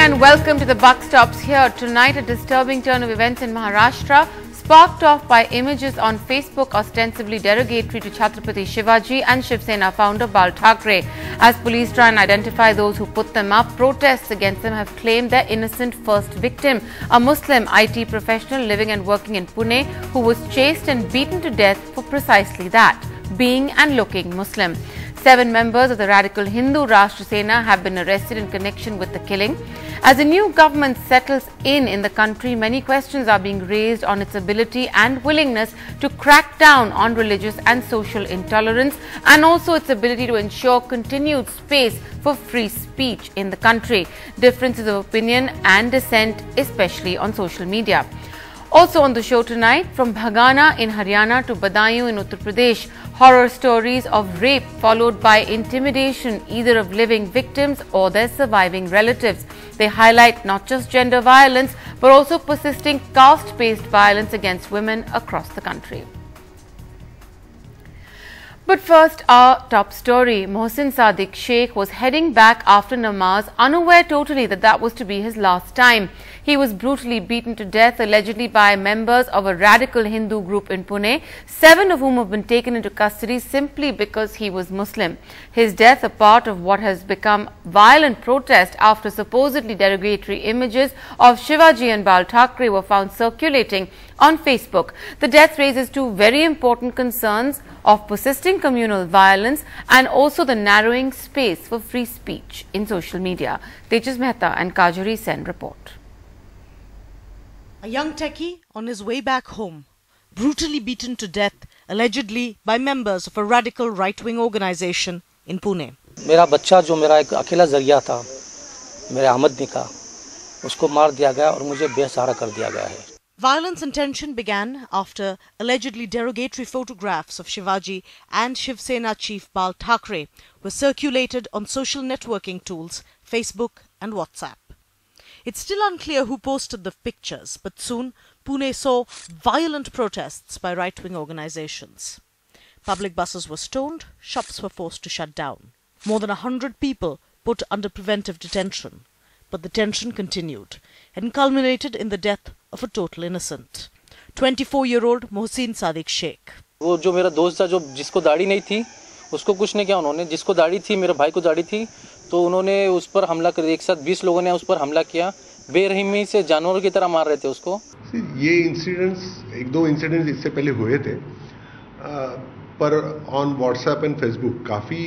and welcome to the Buck Stops Here. Tonight, a disturbing turn of events in Maharashtra, sparked off by images on Facebook ostensibly derogatory to Chhatrapati Shivaji and Shiv Sena founder Bal Thackeray. As police try and identify those who put them up, protests against them have claimed their innocent first victim, a Muslim IT professional living and working in Pune who was chased and beaten to death for precisely that, being and looking Muslim. 7 members of the radical Hindu Rashtra Sena have been arrested in connection with the killing. As a new government settles in the country, many questions are being raised on its ability and willingness to crack down on religious and social intolerance, and also its ability to ensure continued space for free speech in the country. Differences of opinion and dissent, especially on social media. Also on the show tonight, from Bhagana in Haryana to Badaयूं in Uttar Pradesh, horror stories of rape followed by intimidation either of living victims or their surviving relatives. They highlight not just gender violence but also persisting caste-based violence against women across the country. But first, our top story. Mohsin Sadiq Sheikh was heading back after namaz, unaware totally that was to be his last time. He was brutally beaten to death, allegedly by members of a radical Hindu group in Pune, 7 of whom have been taken into custody simply because he was Muslim. His death, a part of what has become violent protest after supposedly derogatory images of Shivaji and Bal Thackeray were found circulating on Facebook. The death raises 2 very important concerns of persisting communal violence and also the narrowing space for free speech in social media. Tejas Mehta and Kajari Sen report. A young techie on his way back home, brutally beaten to death, allegedly by members of a radical right-wing organization in Pune. मेरा बच्चा जो मेरा एक अकेला जरिया था, मेरे आमदनी का, उसको मार दिया गया और मुझे बेसहारा कर दिया गया है. Violence and tension began after allegedly derogatory photographs of Shivaji and Shiv Sena chief Bal Thackeray were circulated on social networking tools, Facebook and WhatsApp. It's still unclear who posted the pictures, but soon Pune saw violent protests by right-wing organizations. Public buses were stoned, shops were forced to shut down. More than 100 people put under preventive detention. But the tension continued and culminated in the death of a total innocent, 24-year-old Mohsin Sadiq Sheikh. वो जो मेरा दोस्त था, जो जिसको दाढ़ी नहीं थी, उसको कुछ नहीं किया उन्होंने. जिसको दाढ़ी थी, मेरे भाई को दाढ़ी थी, तो उन्होंने उस पर हमला कर दिया. एक साथ 20 लोगों ने उस पर हमला किया. बेरहमी से जानवरों की तरह मार रहे थे उसको. ये इंसिडेंट्स, 1-2 इंसिडेंट्स इससे पहले हुए थे, पर ऑन व्हाट्सएप एंड फेसबुक काफी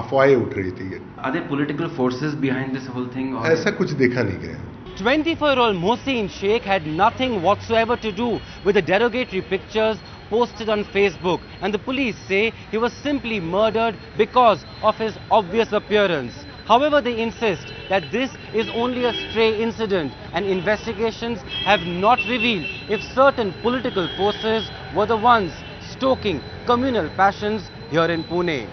अफवाहें उठ रही थी. Are there political forces behind this whole thing? Or ऐसा कुछ देखा नहीं गया. 24-year-old Mohsin Sheikh had nothing whatsoever to do with the derogatory pictures posted on Facebook, and the police say he was simply murdered because of his obvious appearance. However, they insist that this is only a stray incident and investigations have not revealed if certain political forces were the ones stoking communal passions here in Pune.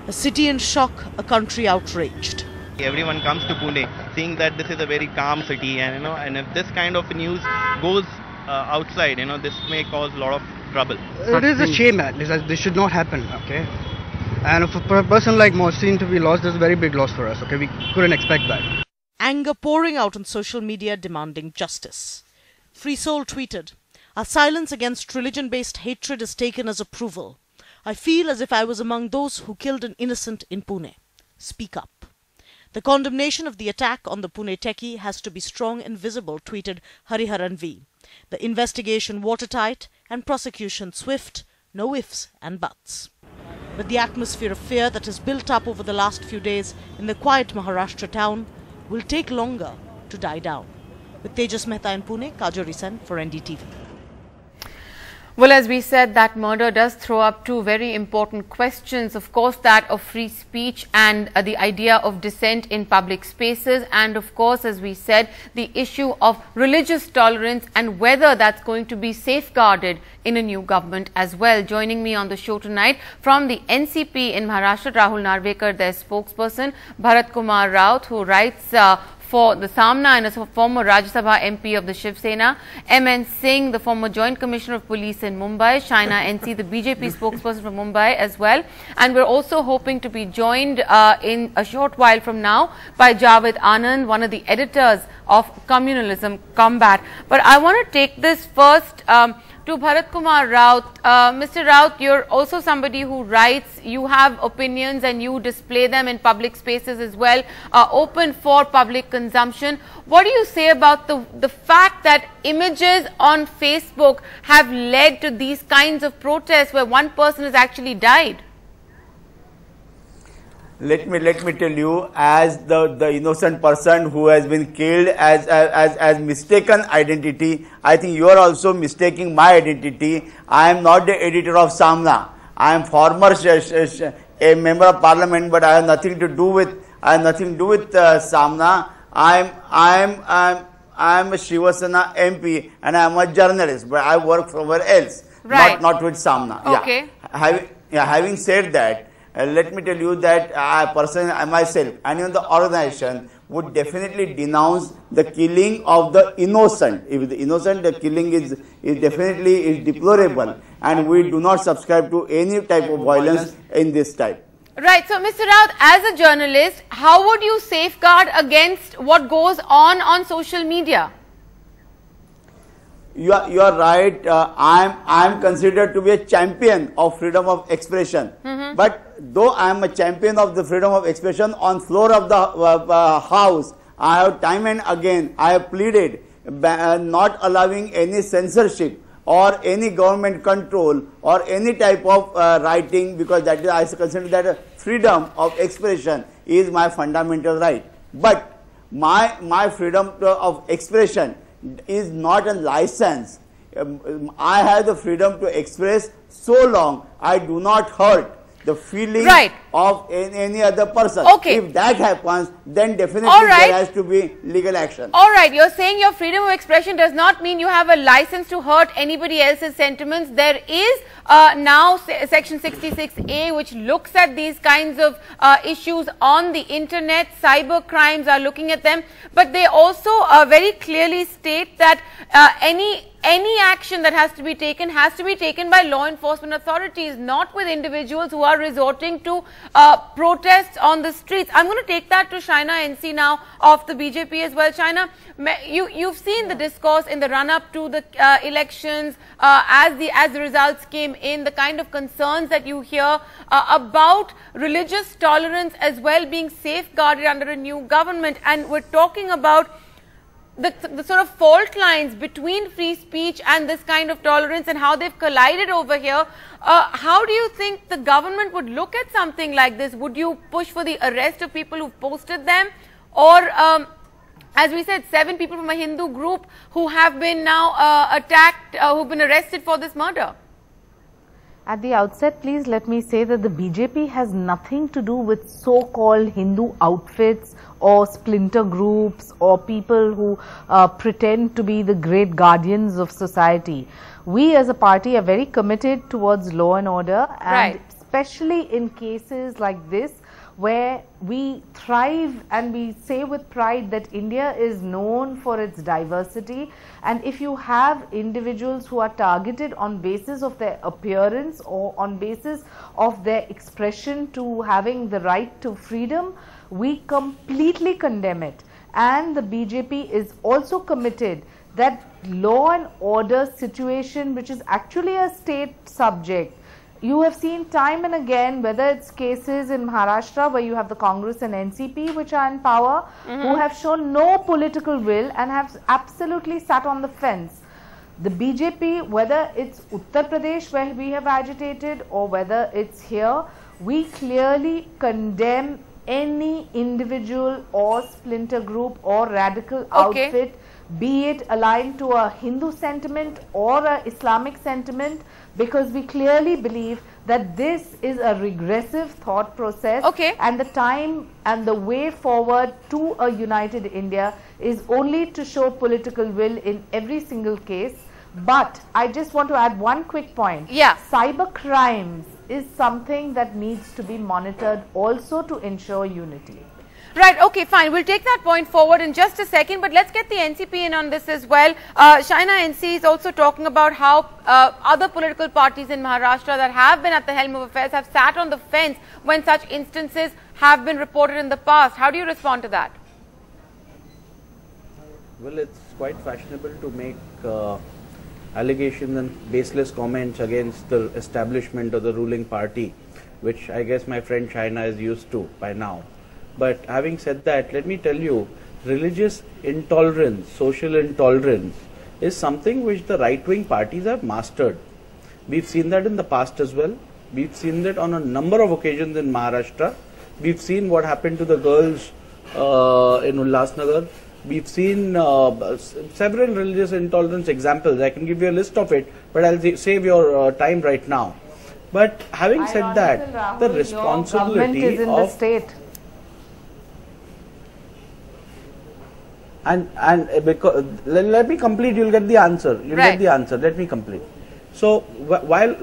A city in shock, a country outraged. Everyone comes to Pune seeing that this is a very calm city, and and if this kind of news goes outside, this may cause a lot of trouble. It is a shame that this should not happen, okay? And for a person like Mohsin to be lost is a very big loss for us, okay? We couldn't expect that. Anger pouring out on social media demanding justice. Free Soul tweeted, "Our silence against religion-based hatred is taken as approval. I feel as if I was among those who killed an innocent in Pune. Speak up." The condemnation of the attack on the Pune techie has to be strong and visible, tweeted Hariharan V. The investigation watertight and prosecution swift, no ifs and buts. But the atmosphere of fear that has built up over the last few days in the quiet Maharashtra town will take longer to die down. With Tejas Mehta in Pune, Kajari Sen for NDTV. Well, as we said, that murder does throw up 2 very important questions. Of course, that of free speech and the idea of dissent in public spaces. And of course, as we said, the issue of religious tolerance and whether that's going to be safeguarded in a new government as well. Joining me on the show tonight from the NCP in Maharashtra, Rahul Narvekar, their spokesperson, Bharat Kumar Raut, who writes for the Samna and a former Rajya Sabha MP of the Shiv Sena, M.N. Singh, the former Joint Commissioner of Police in Mumbai, Shaina NC, the BJP spokesperson from Mumbai as well. And we're also hoping to be joined in a short while from now by Javed Anand, one of the editors of Communalism Combat. But I want to take this first to Bharat Kumar Raut. Mr. Raut, you're also somebody who writes, you have opinions and you display them in public spaces as well, open for public consumption. What do you say about the fact that images on Facebook have led to these kinds of protests where one person has actually died? Let me tell you, as the innocent person who has been killed as mistaken identity, I think you are also mistaking my identity. I am not the editor of Samna. I am former a member of parliament, but I have nothing to do with Samna. I am a Shiv Sena MP and I am a journalist, but I work somewhere else, right. not with Samna. Okay. Having said that, let me tell you that I personally, myself, and even the organization would definitely denounce the killing of the innocent. If the innocent, the killing is definitely deplorable, and we do not subscribe to any type of violence in this type. Right. So, Mr. Raut, as a journalist, how would you safeguard against what goes on social media? You are right. I am considered to be a champion of freedom of expression. But though I am a champion of the freedom of expression, on floor of the house, I have time and again I have pleaded not allowing any censorship or any government control or any type of writing, because that is, I consider that freedom of expression is my fundamental right. But my freedom of expression is not a license. I have the freedom to express so long I do not hurt the feeling of any other person. Okay. If that happens, then definitely there has to be legal action. All right. You're saying your freedom of expression does not mean you have a license to hurt anybody else's sentiments. There is now Section 66A, which looks at these kinds of issues on the internet. Cyber crimes are looking at them. But they also very clearly state that any action that has to be taken by law enforcement authorities, not with individuals who are resorting to protests on the streets. I'm going to take that to Shaina NC now of the BJP as well. Shaina, you've seen the discourse in the run-up to the elections as the results came in, the kind of concerns that you hear about religious tolerance as well being safeguarded under a new government, and we're talking about the sort of fault lines between free speech and this kind of tolerance and how they've collided over here. How do you think the government would look at something like this? Would you push for the arrest of people who posted them? Or, as we said, 7 people from a Hindu group who have been now attacked, who've been arrested for this murder? At the outset, please let me say that the BJP has nothing to do with so-called Hindu outfits or splinter groups or people who pretend to be the great guardians of society. We as a party are very committed towards law and order, and especially in cases like this where we thrive and we say with pride that India is known for its diversity, and if you have individuals who are targeted on basis of their appearance or on basis of their expression to having the right to freedom, we completely condemn it. And the BJP is also committed that law and order situation, which is actually a state subject. You have seen time and again, whether it's cases in Maharashtra where you have the Congress and NCP which are in power, who have shown no political will and have absolutely sat on the fence. The BJP, whether it's Uttar Pradesh where we have agitated or whether it's here, we clearly condemn any individual or splinter group or radical outfit, be it aligned to a Hindu sentiment or a Islamic sentiment, because we clearly believe that this is a regressive thought process, and the time and the way forward to a united India is only to show political will in every single case. But I just want to add one quick point. Cyber crimes is something that needs to be monitored also to ensure unity. Right, okay, fine. We'll take that point forward in just a second, but let's get the NCP in on this as well. Shaina, NC is also talking about how other political parties in Maharashtra that have been at the helm of affairs have sat on the fence when such instances have been reported in the past. How do you respond to that? Well, it's quite fashionable to make allegations and baseless comments against the establishment of the ruling party, which I guess my friend China is used to by now. But having said that, let me tell you, religious intolerance, social intolerance is something which the right-wing parties have mastered. We've seen that in the past as well. We've seen that on a number of occasions in Maharashtra. We've seen what happened to the girls in Ulhasnagar. We've seen several religious intolerance examples. I can give you a list of it, but I'll save your time right now. But having said that, Rahul, the responsibility your government is in the state. And because let me complete, you'll get the answer. You'll get the answer. Let me complete. So while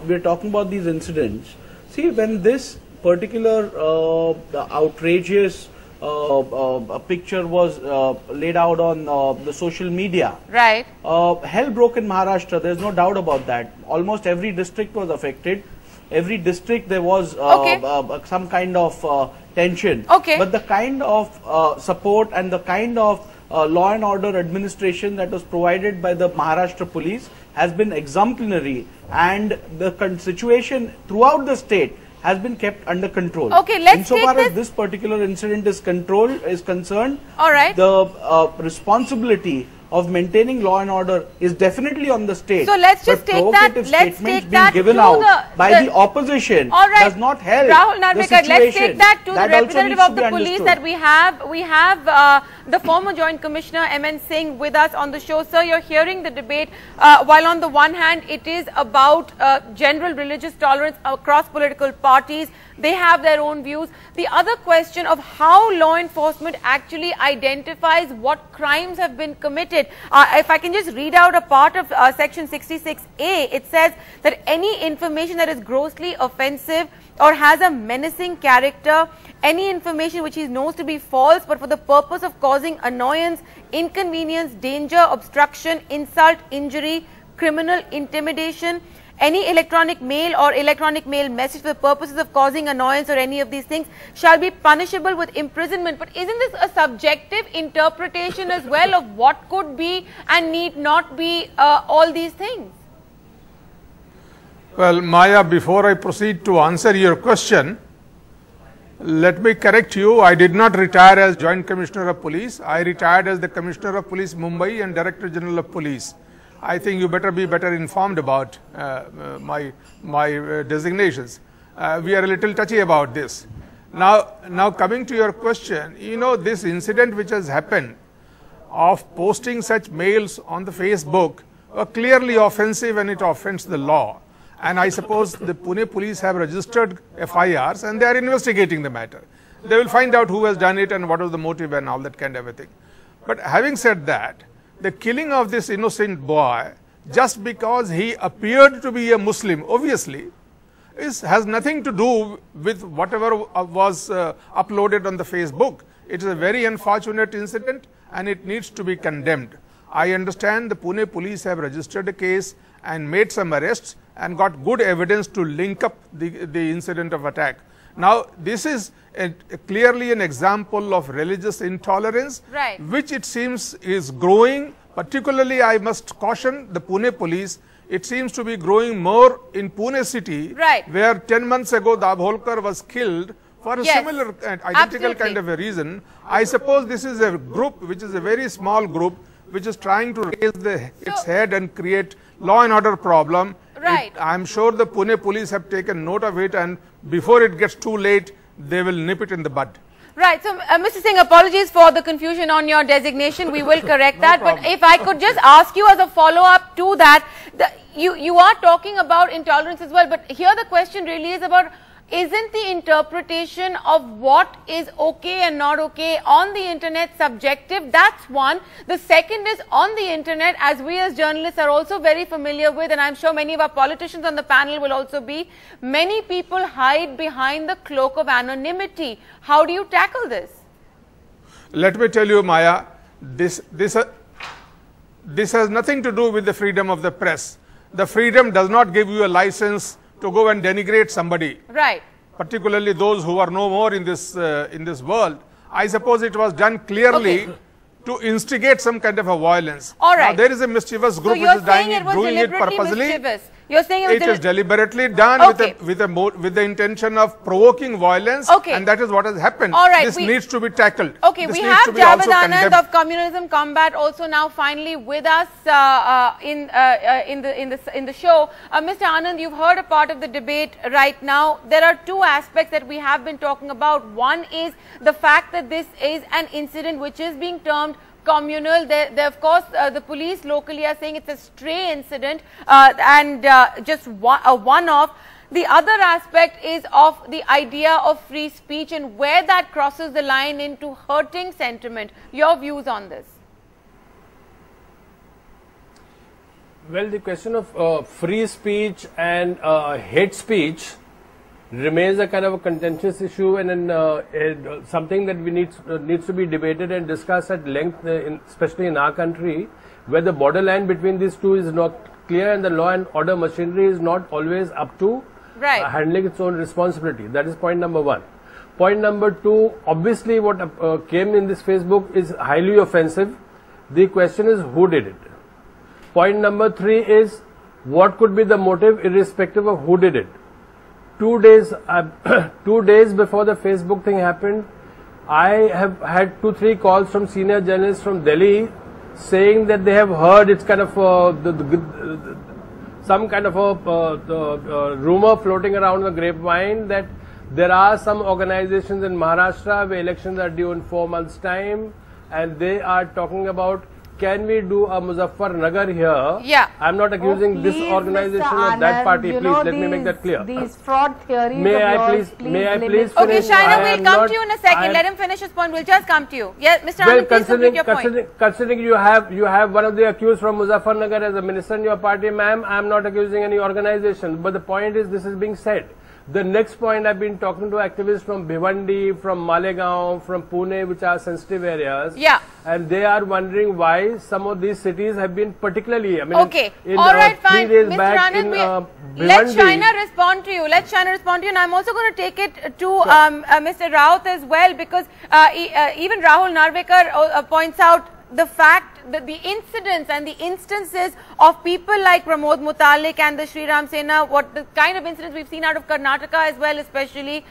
we're talking about these incidents, see, when this particular outrageous picture was laid out on the social media, right? Hell broke in Maharashtra. There's no doubt about that. Almost every district was affected. Every district there was some kind of tension. Okay. But the kind of support and the kind of law and order administration that was provided by the Maharashtra police has been exemplary, and the situation throughout the state has been kept under control. Okay, let's insofar as this particular incident is concerned, all right, the responsibility of maintaining law and order is definitely on the state. So let's just take that. Let's take that given out by the opposition. All right, does not help. Rahul Narvekar, let's take that to the representative of the police understood. that we have the former Joint Commissioner MN Singh with us on the show. Sir, you're hearing the debate. While on the one hand it is about general religious tolerance across political parties, they have their own views. The other question of how law enforcement actually identifies what crimes have been committed. If I can just read out a part of section 66A, it says that any information that is grossly offensive or has a menacing character, any information which he knows to be false but for the purpose of causing annoyance, inconvenience, danger, obstruction, insult, injury, criminal intimidation, any electronic mail or electronic mail message for the purposes of causing annoyance or any of these things shall be punishable with imprisonment. But isn't this a subjective interpretation as well of what could be and need not be all these things? Well, Maya, before I proceed to answer your question, let me correct you. I did not retire as Joint Commissioner of Police. I retired as the Commissioner of Police Mumbai and Director General of Police. I think you better be better informed about my designations. We are a little touchy about this. Now coming to your question, you know, this incident which has happened of posting such mails on the Facebook are clearly offensive and it offends the law. And I suppose the Pune police have registered FIRs and they are investigating the matter. They will find out who has done it and what was the motive and all that kind of a thing. But having said that, the killing of this innocent boy just because he appeared to be a Muslim, obviously, has nothing to do with whatever was uploaded on the Facebook. It is a very unfortunate incident and it needs to be condemned. I understand the Pune police have registered a case and made some arrests and got good evidence to link up the incident of attack. Now, this is clearly an example of religious intolerance, right, which it seems is growing. Particularly, I must caution the Pune police. It seems to be growing more in Pune city, right, where 10 months ago Dabholkar was killed for a similar identical kind of a reason. I suppose this is a group which is a very small group which is trying to raise its head and create law and order problem. Right. I'm sure the Pune police have taken note of it, and before it gets too late, they will nip it in the bud. Right. So, Mr. Singh, apologies for the confusion on your designation. We will correct that. problem. But if I could just ask you as a follow-up to that, you are talking about intolerance as well. But here the question really is about isn't the interpretation of what is okay and not okay on the internet subjective? That's one. The second is, on the internet, as we as journalists are also very familiar with, and I'm sure many of our politicians on the panel will also be, many people hide behind the cloak of anonymity. How do you tackle this? Let me tell you, Maya, this has nothing to do with the freedom of the press. The freedom does not give you a license to go and denigrate somebody. Right. Particularly those who are no more in this world. I suppose it was done clearly to instigate some kind of a violence. All right. Now, there is a mischievous group which is doing it purposely. Mischievous. You're saying it is deliberately done with the intention of provoking violence, and that is what has happened. All right, this needs to be tackled. Okay, we have Javed Anand of Communalism Combat also now finally with us in the show. Mr. Anand, you've heard a part of the debate right now. There are two aspects that we have been talking about. One is the fact that this is an incident which is being termed communal. Of course, the police locally are saying it's a stray incident and just a one-off. The other aspect is of the idea of free speech and where that crosses the line into hurting sentiment. Your views on this? Well, the question of free speech and hate speech remains a kind of a contentious issue, and something that needs to be debated and discussed at length, especially in our country, where the borderline between these two is not clear and the law and order machinery is not always up to handling its own responsibility. That is point number one. Point number two, obviously what came in this Facebook is highly offensive. The question is who did it. Point number three is what could be the motive irrespective of who did it. 2 days before the Facebook thing happened, I have had 2-3 calls from senior journalists from Delhi saying that they have heard it's kind of some kind of a rumor floating around the grapevine that there are some organizations in Maharashtra where elections are due in 4 months' time, and they are talking about, can we do a Muzaffarnagar here? Yeah. I'm not accusing this organization or that party. Please, let me make that clear. These fraud theories may I please finish? Okay, Shaina, we'll come to you in a second. Let him finish his point. We'll just come to you. Yes, Mr. Anand, please complete your point. Considering you have one of the accused from Muzaffarnagar as a minister in your party, ma'am, I'm not accusing any organization. But the point is, this is being said. The next point, I've been talking to activists from Bhiwandi, from Malegaon, from Pune, which are sensitive areas. Yeah. And they are wondering why some of these cities have been particularly, all right, fine. 3 days Mr. back Anand, let Shaina respond to you. Let Shaina respond to you. And I'm also going to take it to Mr. Raut as well, because even Rahul Narvekar points out the fact that the incidents and the instances of people like Pramod Mutalik and the Sri Ram Sena, what the kind of incidents we've seen out of Karnataka as well, especially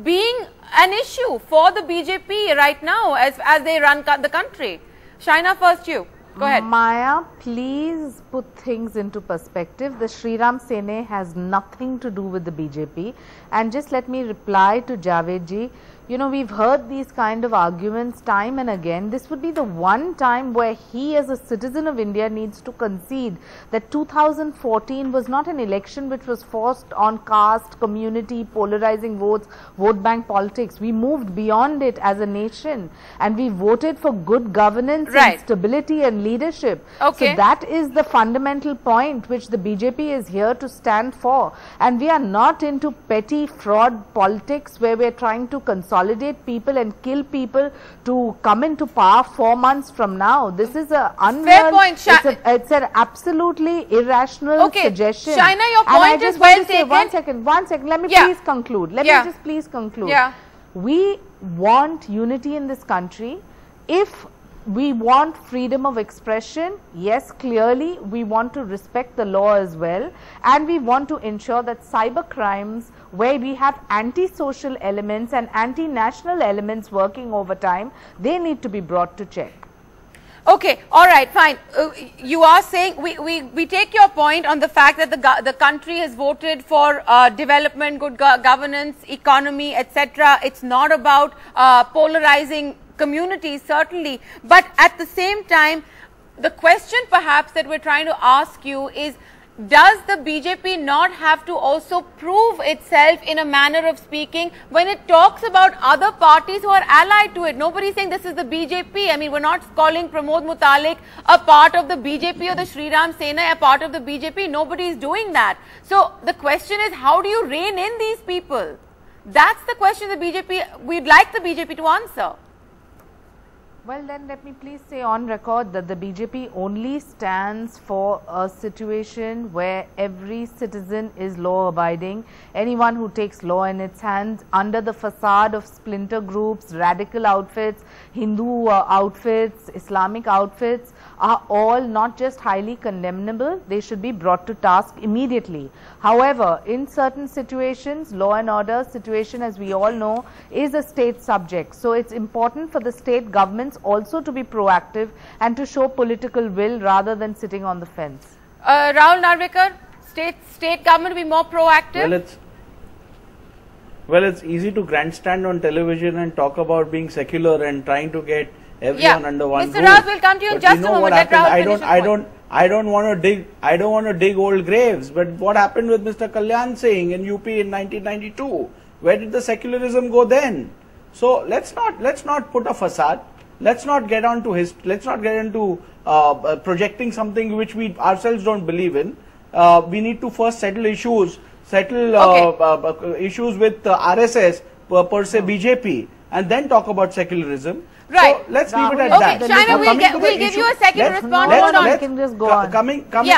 being an issue for the BJP right now as they run the country. Shaina, first you. Go ahead. Maya, please put things into perspective. The Sri Ram Sena has nothing to do with the BJP. And just let me reply to Javed ji. You know, we've heard these kind of arguments time and again. This would be the one time where he as a citizen of India needs to concede that 2014 was not an election which was forced on caste, community, polarizing votes, vote bank politics. We moved beyond it as a nation and we voted for good governance and stability and leadership. Okay. So that is the fundamental point which the BJP is here to stand for. And we are not into petty fraud politics where we are trying to consolidate people and kill people to come into power 4 months from now. This is a unreal, it's an absolutely irrational suggestion. Shaina, your point is well taken. One second, let me please conclude. Let me just please conclude. Yeah. We want unity in this country. If we want freedom of expression, yes, clearly we want to respect the law as well, and we want to ensure that cyber crimes where we have anti-social elements and anti-national elements working over time, they need to be brought to check. Okay, all right, fine. You are saying, we take your point on the fact that the country has voted for development, good governance, economy, etc. It's not about polarizing communities, certainly, but at the same time, the question perhaps that we're trying to ask you is, does the BJP not have to also prove itself in a manner of speaking when it talks about other parties who are allied to it? Nobody's saying this is the BJP. I mean, we're not calling Pramod Mutalik a part of the BJP or the Sri Ram Sena a part of the BJP. Nobody is doing that. So the question is, how do you rein in these people? That's the question the BJP, we'd like the BJP to answer. Well, then let me please say on record that the BJP only stands for a situation where every citizen is law-abiding. Anyone who takes law in its hands under the facade of splinter groups, radical outfits, Hindu outfits, Islamic outfits are all not just highly condemnable, they should be brought to task immediately. However, in certain situations, law and order situation, as we all know, is a state subject. So it's important for the state governments also to be proactive and to show political will rather than sitting on the fence. Rahul Narvekar, state government to be more proactive? Well, it's easy to grandstand on television and talk about being secular and trying to get everyone under one roof. Mr. Rawat, we'll come to you in just a moment. Let Rahul I don't want to dig old graves. But what happened with Mr. Kalyan Singh in UP in 1992? Where did the secularism go then? So let's not put a facade. Let's not get into projecting something which we ourselves don't believe in. We need to first settle issues with RSS per se BJP, and then talk about secularism. Right. So let's leave it at that. China, we'll give you a second to respond. Hold on.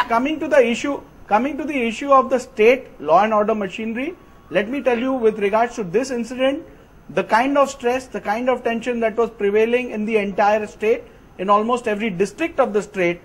Coming to the issue of the state law and order machinery, let me tell you, with regards to this incident, the kind of stress, the kind of tension that was prevailing in the entire state, in almost every district of the state,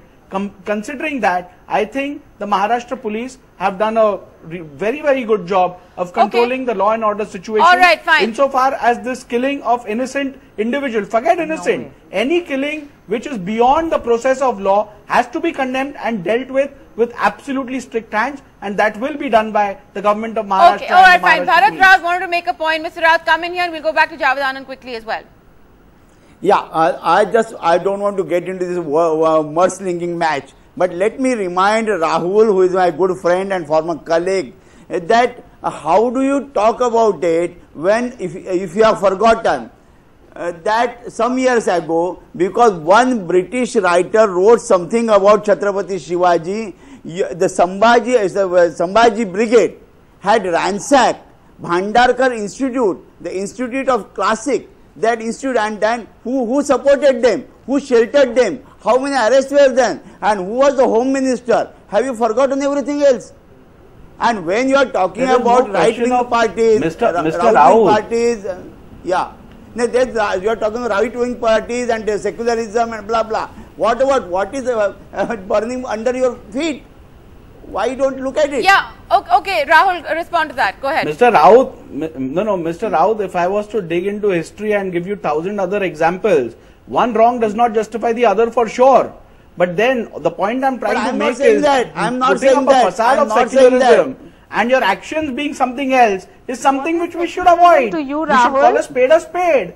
considering that, I think the Maharashtra police have done a very, very good job of controlling the law and order situation. All right, fine. Insofar as this killing of innocent individual, forget innocent, any killing which is beyond the process of law has to be condemned and dealt with absolutely strict hands, and that will be done by the government of Maharashtra. Okay, all right, fine. Bharat Rawat wanted to make a point. Mr. Rawat, come in here and we'll go back to Javed Anand quickly as well. Yeah, I don't want to get into this mudslinging match, but let me remind Rahul, who is my good friend and former colleague, that how do you talk about it when, if you have forgotten, that some years ago, because one British writer wrote something about Chhatrapati Shivaji, the Sambhaji Brigade had ransacked Bhandarkar Institute, the Institute of Classic, that institute, and then who supported them, who sheltered them, how many arrests were done, and who was the Home Minister. Have you forgotten everything else? And when you are talking about right-wing parties, parties, you are talking right-wing parties and secularism and blah blah. What is burning under your feet? Why don't you look at it? Yeah, okay, Rahul, respond to that. Go ahead. Mr. Rawat, if I was to dig into history and give you 1,000 other examples, one wrong does not justify the other for sure. But then the point I'm trying to make is I'm not putting up a facade of secularism and your actions being something else is something which we should avoid. To you, we should call a spade a spade.